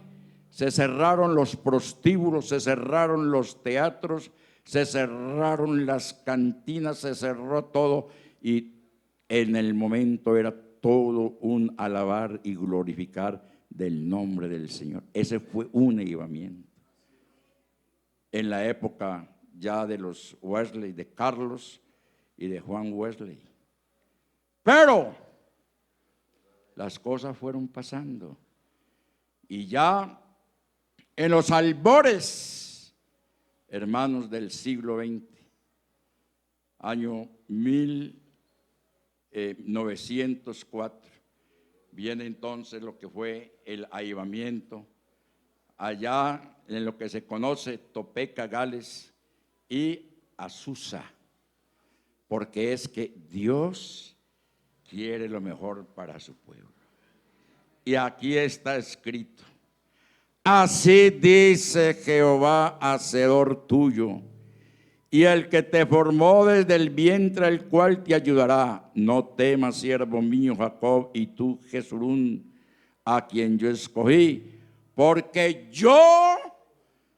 se cerraron los prostíbulos, se cerraron los teatros, se cerraron las cantinas, se cerró todo, y en el momento era todo un alabar y glorificar del nombre del Señor. Ese fue un avivamiento. En la época ya de los Wesley, de Carlos y de Juan Wesley. Pero las cosas fueron pasando y ya en los albores, hermanos, del siglo XX, año 1904, viene entonces lo que fue el avivamiento allá en lo que se conoce Topeka, Gales y Azusa, porque es que Dios quiere lo mejor para su pueblo. Y aquí está escrito: así dice Jehová, hacedor tuyo, y el que te formó desde el vientre, el cual te ayudará. No temas, siervo mío Jacob, y tú Jesurún, a quien yo escogí, porque yo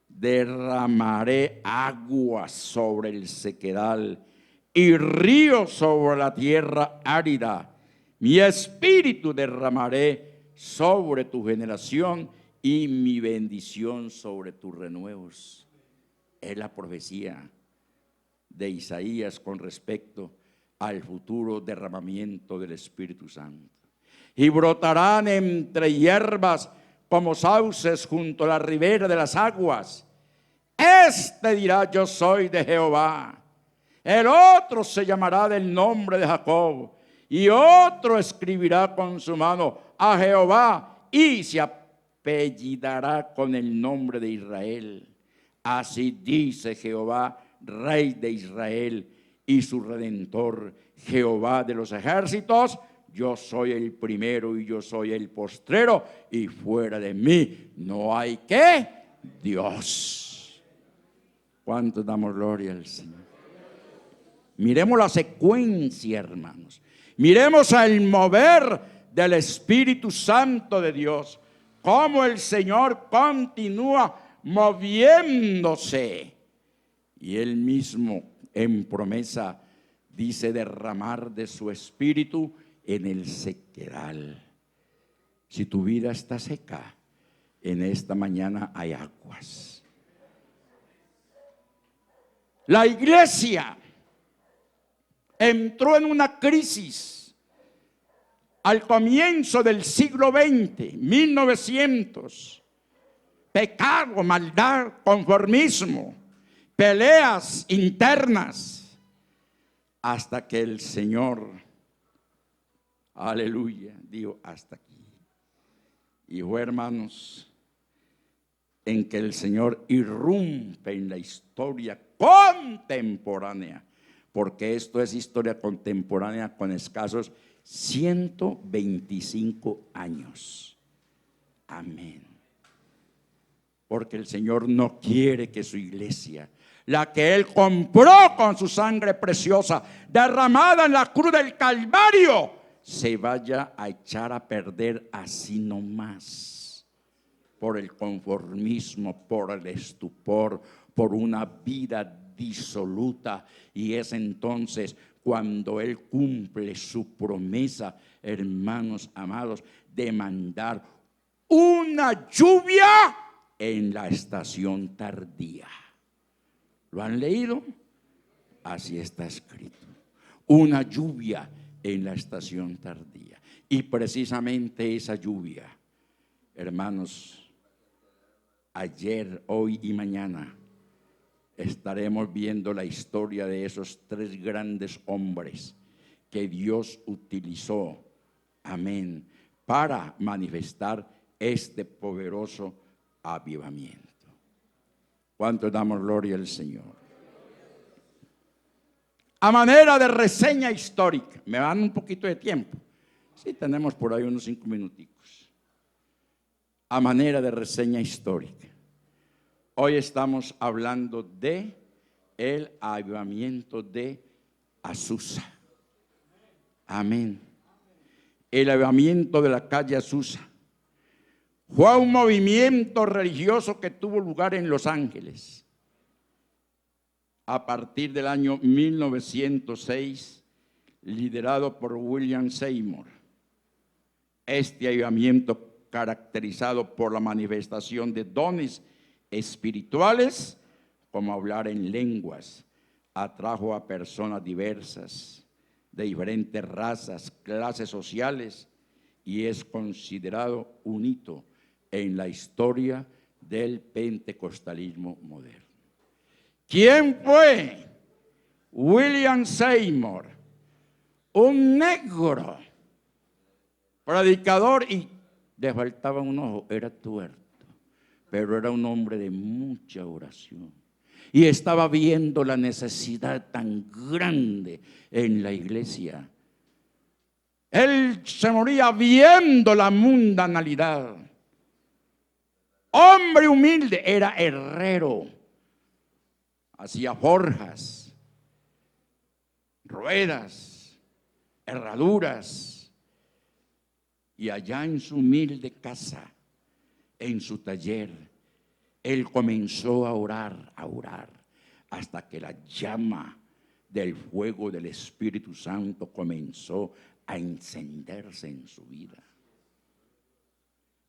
derramaré agua sobre el sequedal y ríos sobre la tierra árida. Mi espíritu derramaré sobre tu generación y mi bendición sobre tus renuevos. Es la profecía de Isaías con respecto al futuro derramamiento del Espíritu Santo. Y brotarán entre hierbas como sauces junto a la ribera de las aguas. Este dirá: yo soy de Jehová. El otro se llamará del nombre de Jacob, y otro escribirá con su mano: a Jehová, y se apellidará con el nombre de Israel. Así dice Jehová, Rey de Israel y su Redentor, Jehová de los ejércitos: yo soy el primero y yo soy el postrero, y fuera de mí no hay ¿qué? Dios. ¿Cuántos damos gloria al Señor? Miremos la secuencia, hermanos. Miremos al mover del Espíritu Santo de Dios, cómo el Señor continúa moviéndose. Y Él mismo en promesa dice derramar de su Espíritu en el sequedal. Si tu vida está seca, en esta mañana hay aguas. La iglesia entró en una crisis al comienzo del siglo XX, 1900. Pecado, maldad, conformismo, peleas internas, hasta que el Señor, aleluya, digo hasta aquí. Y fue, hermanos, en que el Señor irrumpe en la historia contemporánea, porque esto es historia contemporánea con escasos 125 años. Amén. Porque el Señor no quiere que su iglesia, la que Él compró con su sangre preciosa, derramada en la cruz del Calvario, se vaya a echar a perder así nomás, por el conformismo, por el estupor, por una vida disoluta. Y es entonces cuando Él cumple su promesa, hermanos amados, de mandar una lluvia en la estación tardía. ¿Lo han leído? Así está escrito. Una lluvia en la estación tardía. Y precisamente esa lluvia, hermanos, ayer, hoy y mañana estaremos viendo la historia de esos tres grandes hombres que Dios utilizó, amén, para manifestar este poderoso avivamiento. ¿Cuánto damos gloria al Señor? A manera de reseña histórica, me dan un poquito de tiempo. Sí, tenemos por ahí unos 5 minuticos. A manera de reseña histórica, hoy estamos hablando de el avivamiento de Azusa. Amén. El avivamiento de la calle Azusa fue un movimiento religioso que tuvo lugar en Los Ángeles a partir del año 1906, liderado por William Seymour. Este avivamiento, caracterizado por la manifestación de dones espirituales, como hablar en lenguas, atrajo a personas diversas, de diferentes razas, clases sociales, y es considerado un hito en la historia del pentecostalismo moderno. ¿Quién fue? William Seymour, un negro, predicador, y le faltaba un ojo, era tuerto, pero era un hombre de mucha oración. Y estaba viendo la necesidad tan grande en la iglesia. Él se moría viendo la mundanalidad. Hombre humilde, era herrero. Hacía forjas, ruedas, herraduras. Y allá en su humilde casa, en su taller, él comenzó a orar, hasta que la llama del fuego del Espíritu Santo comenzó a encenderse en su vida.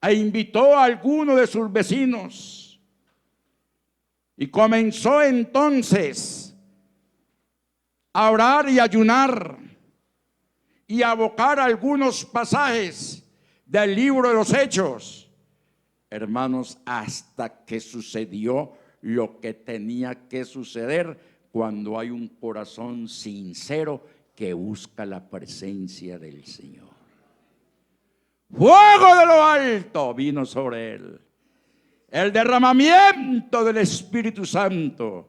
E invitó a alguno de sus vecinos y comenzó entonces a orar y ayunar y a evocar algunos pasajes del libro de los Hechos, hermanos, hasta que sucedió lo que tenía que suceder cuando hay un corazón sincero que busca la presencia del Señor. Fuego de lo alto vino sobre él, el derramamiento del Espíritu Santo,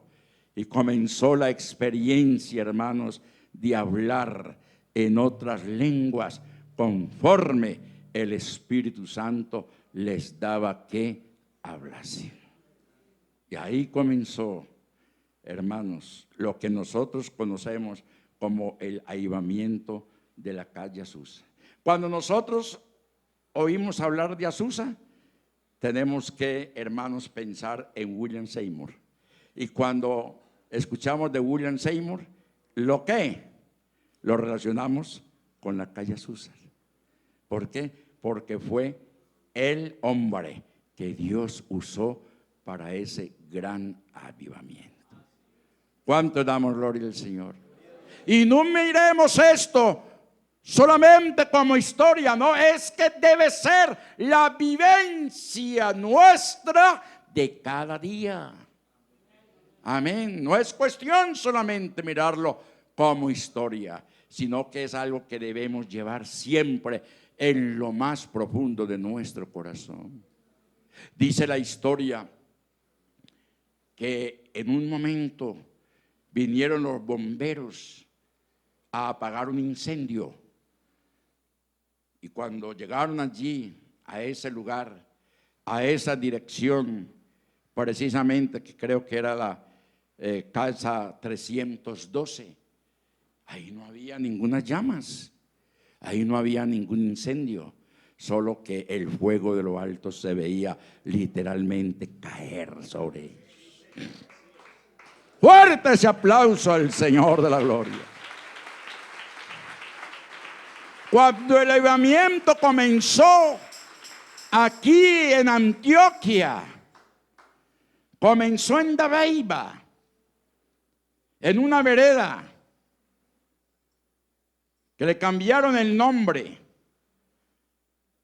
y comenzó la experiencia, hermanos, de hablar en otras lenguas conforme el Espíritu Santo les daba que hablasen. Y ahí comenzó, hermanos, lo que nosotros conocemos como el avivamiento de la calle Azusa. Cuando nosotros oímos hablar de Azusa, tenemos que, hermanos, pensar en William Seymour. Y cuando escuchamos de William Seymour, ¿lo qué? Lo relacionamos con la calle Azusa. ¿Por qué? Porque fue el hombre que Dios usó para ese gran avivamiento. ¿Cuánto damos gloria al Señor? Y no miremos esto solamente como historia, no, es que debe ser la vivencia nuestra de cada día. Amén. No es cuestión solamente mirarlo como historia, sino que es algo que debemos llevar siempre en lo más profundo de nuestro corazón. Dice la historia que en un momento vinieron los bomberos a apagar un incendio. Y cuando llegaron allí, a ese lugar, a esa dirección, precisamente, que creo que era la casa 312, ahí no había ninguna llamas, ahí no había ningún incendio, solo que el fuego de lo alto se veía literalmente caer sobre ellos. Fuerte ese aplauso al Señor de la gloria. Cuando el avivamiento comenzó aquí en Antioquia, comenzó en Dabeiba, en una vereda que le cambiaron el nombre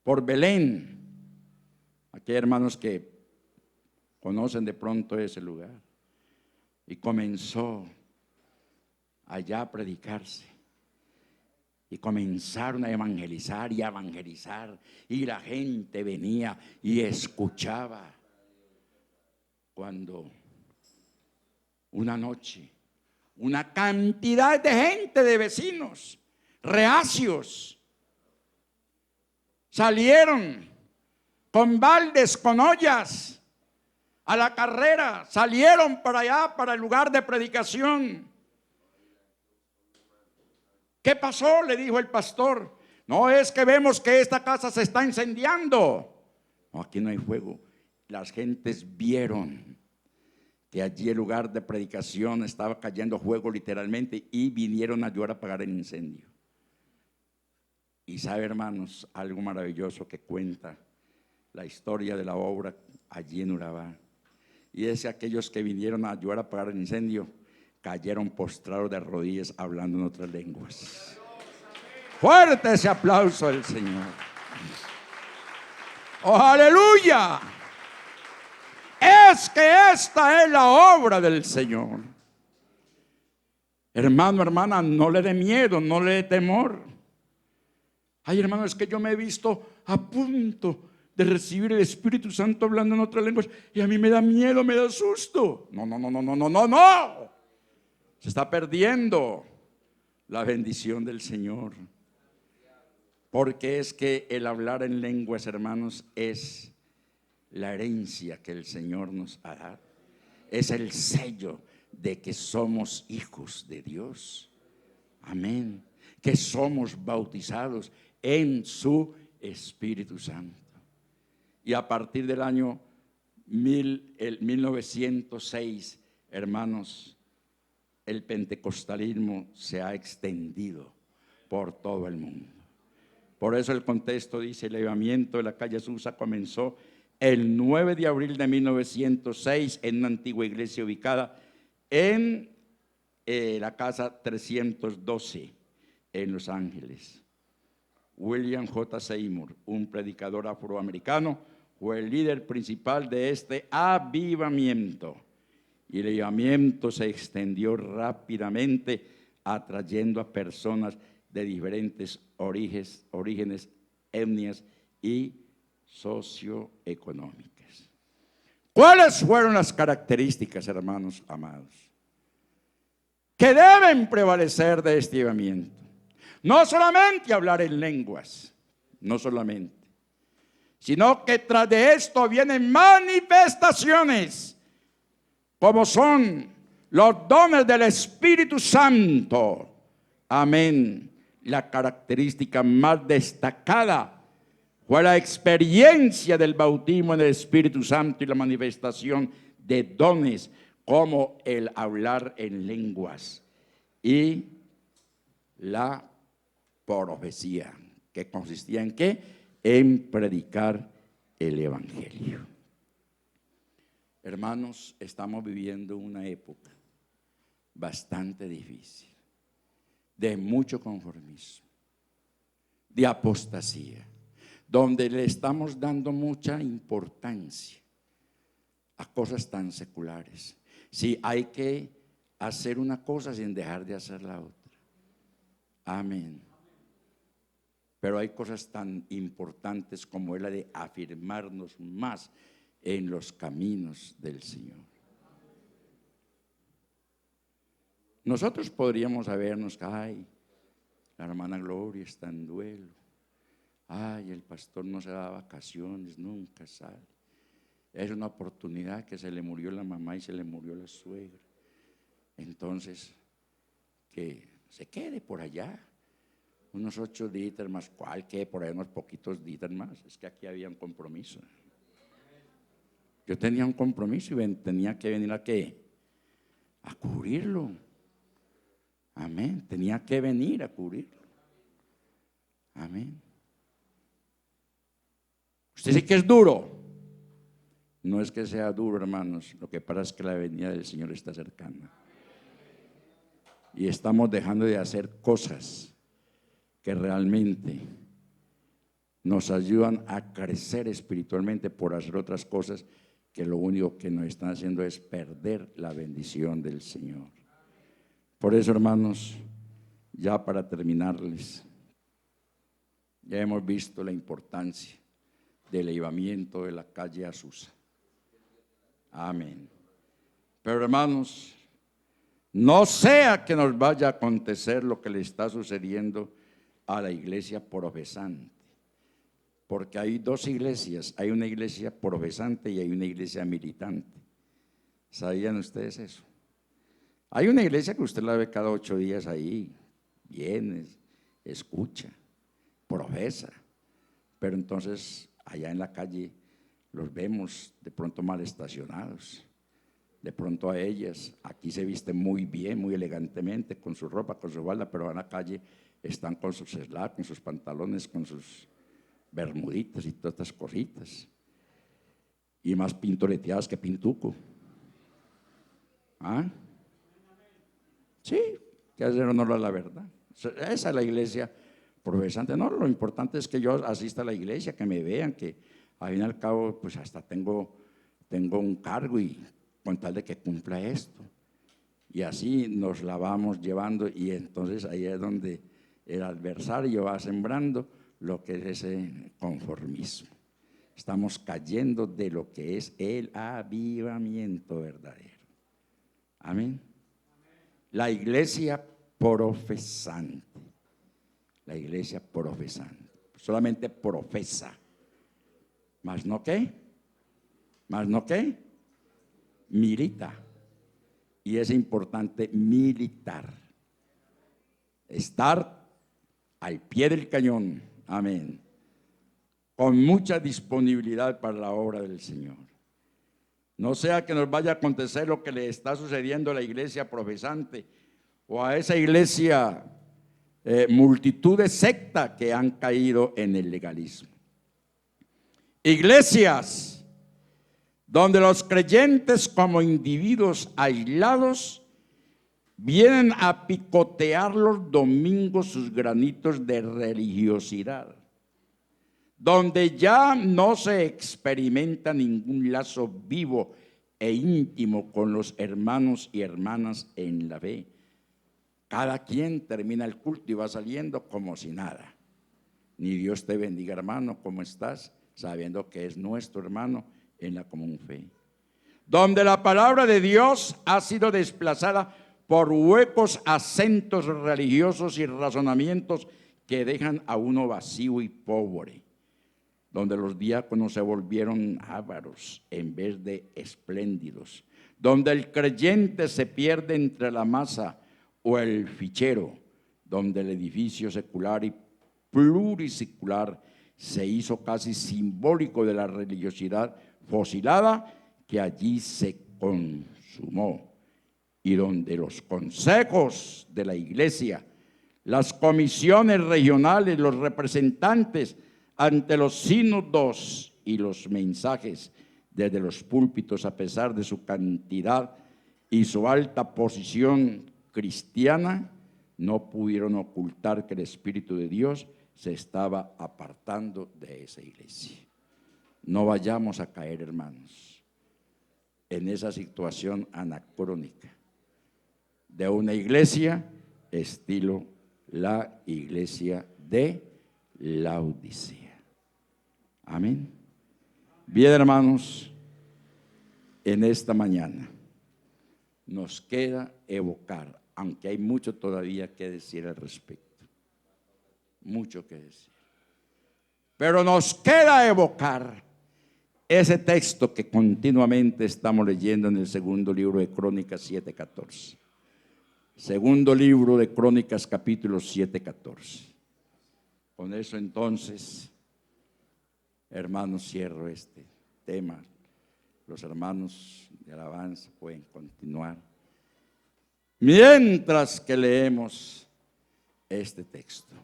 por Belén. Aquí hay hermanos que conocen de pronto ese lugar. Y comenzó allá a predicarse. Y comenzaron a evangelizar y a evangelizar. Y la gente venía y escuchaba. Cuando una noche, una cantidad de gente, de vecinos reacios, salieron con baldes, con ollas, a la carrera, salieron para allá, para el lugar de predicación. ¿Qué pasó?, le dijo el pastor. No, es que vemos que esta casa se está incendiando. No, aquí no hay fuego. Las gentes vieron que allí el lugar de predicación estaba cayendo fuego literalmente y vinieron a ayudar a apagar el incendio. Y sabe, hermanos, algo maravilloso que cuenta la historia de la obra allí en Urabá. Y es que aquellos que vinieron a ayudar a apagar el incendio cayeron postrados de rodillas hablando en otras lenguas. Fuerte ese aplauso al Señor. ¡Oh, aleluya! Es que esta es la obra del Señor. Hermano, hermana, no le dé miedo, no le dé temor. Ay, hermano, es que yo me he visto a punto de recibir el Espíritu Santo hablando en otras lenguas y a mí me da miedo, me da susto. No, no, no, no, no, no, no, no. Se está perdiendo la bendición del Señor. Porque es que el hablar en lenguas, hermanos, es la herencia que el Señor nos ha dado. Es el sello de que somos hijos de Dios. Amén. Que somos bautizados en su Espíritu Santo. Y a partir del año 1906, hermanos, el pentecostalismo se ha extendido por todo el mundo. Por eso el contexto dice: el avivamiento de la calle Susa comenzó el 9 de abril de 1906 en una antigua iglesia ubicada en la casa 312 en Los Ángeles. William J. Seymour, un predicador afroamericano, fue el líder principal de este avivamiento. Y el avivamiento se extendió rápidamente, atrayendo a personas de diferentes orígenes, etnias y socioeconómicas. ¿Cuáles fueron las características, hermanos amados, que deben prevalecer de este avivamiento? No solamente hablar en lenguas, no solamente, sino que tras de esto vienen manifestaciones, como son los dones del Espíritu Santo. Amén. La característica más destacada fue la experiencia del bautismo en el Espíritu Santo y la manifestación de dones como el hablar en lenguas y la profecía, que consistía en ¿qué? En predicar el evangelio. Hermanos, estamos viviendo una época bastante difícil, de mucho conformismo, de apostasía, donde le estamos dando mucha importancia a cosas tan seculares. Sí, hay que hacer una cosa sin dejar de hacer la otra. Amén. Pero hay cosas tan importantes como es la de afirmarnos más en los caminos del Señor. Nosotros podríamos sabernos que, ay, la hermana Gloria está en duelo. Ay, el pastor no se da vacaciones, nunca sale. Es una oportunidad que se le murió la mamá y se le murió la suegra. Entonces, que se quede por allá unos 8 días más. ¿Cuál que? Por ahí unos poquitos días más. Es que aquí había un compromiso. Yo tenía un compromiso y tenía que venir a ¿qué? A cubrirlo. Amén. Tenía que venir a cubrirlo. Amén. Usted sí que es duro. No es que sea duro, hermanos. Lo que pasa es que la venida del Señor está cercana. Y estamos dejando de hacer cosas que realmente nos ayudan a crecer espiritualmente por hacer otras cosas que lo único que nos están haciendo es perder la bendición del Señor. Por eso, hermanos, ya para terminarles, ya hemos visto la importancia del avivamiento de la calle Azusa. Amén. Pero, hermanos, no sea que nos vaya a acontecer lo que le está sucediendo a la iglesia profesante. porque hay dos iglesias, hay una iglesia profesante y hay una iglesia militante. ¿Sabían ustedes eso? Hay una iglesia que usted la ve cada 8 días ahí, viene, escucha, profesa, pero entonces allá en la calle los vemos de pronto mal estacionados. De pronto a ellas, aquí se visten muy bien, muy elegantemente, con su ropa, con su falda, pero en la calle están con sus slacks, con sus pantalones, con sus bermuditas y todas estas cositas. Y más pintoreteadas que pintuco. ¿Ah? Sí, que hacer honor a la verdad. Esa es la iglesia profesante. No, lo importante es que yo asista a la iglesia, que me vean, que al fin y al cabo, pues hasta tengo un cargo y con tal de que cumpla esto. Y así nos la vamos llevando y entonces ahí es donde el adversario va sembrando lo que es ese conformismo. Estamos cayendo de lo que es el avivamiento verdadero. Amén. La iglesia profesante. La iglesia profesante. Solamente profesa. ¿Más no qué? ¿Más no qué? Milita. Y es importante militar. Estar al pie del cañón. Amén. Con mucha disponibilidad para la obra del Señor. No sea que nos vaya a acontecer lo que le está sucediendo a la iglesia profesante o a esa iglesia multitud de sectas que han caído en el legalismo. Iglesias donde los creyentes como individuos aislados vienen a picotear los domingos sus granitos de religiosidad, donde ya no se experimenta ningún lazo vivo e íntimo con los hermanos y hermanas en la fe. Cada quien termina el culto y va saliendo como si nada. Ni Dios te bendiga, hermano, ¿cómo estás? Sabiendo que es nuestro hermano en la común fe. Donde la palabra de Dios ha sido desplazada por huecos acentos religiosos y razonamientos que dejan a uno vacío y pobre. Donde los diáconos se volvieron ávaros en vez de espléndidos. Donde el creyente se pierde entre la masa o el fichero. Donde el edificio secular y plurisecular se hizo casi simbólico de la religiosidad fosilada que allí se consumó, y donde los consejos de la iglesia, las comisiones regionales, los representantes ante los sínodos y los mensajes desde los púlpitos, a pesar de su cantidad y su alta posición cristiana, no pudieron ocultar que el Espíritu de Dios se estaba apartando de esa iglesia. No vayamos a caer, hermanos, en esa situación anacrónica de una iglesia estilo la iglesia de Laodicea. Amén. Bien, hermanos, en esta mañana nos queda evocar, aunque hay mucho todavía que decir al respecto, mucho que decir, pero nos queda evocar ese texto que continuamente estamos leyendo en el segundo libro de Crónicas 7:14. Segundo libro de Crónicas, capítulo 7:14. Con eso entonces, hermanos, cierro este tema. Los hermanos de alabanza pueden continuar mientras que leemos este texto.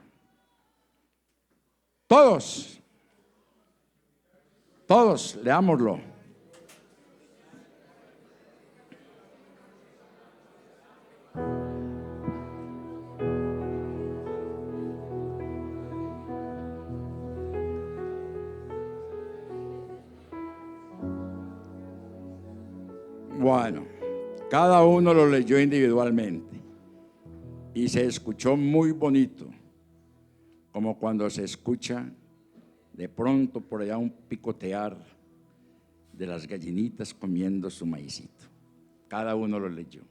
Todos, leámoslo. Bueno, cada uno lo leyó individualmente y se escuchó muy bonito, como cuando se escucha de pronto por allá un picotear de las gallinitas comiendo su maicito. Cada uno lo leyó.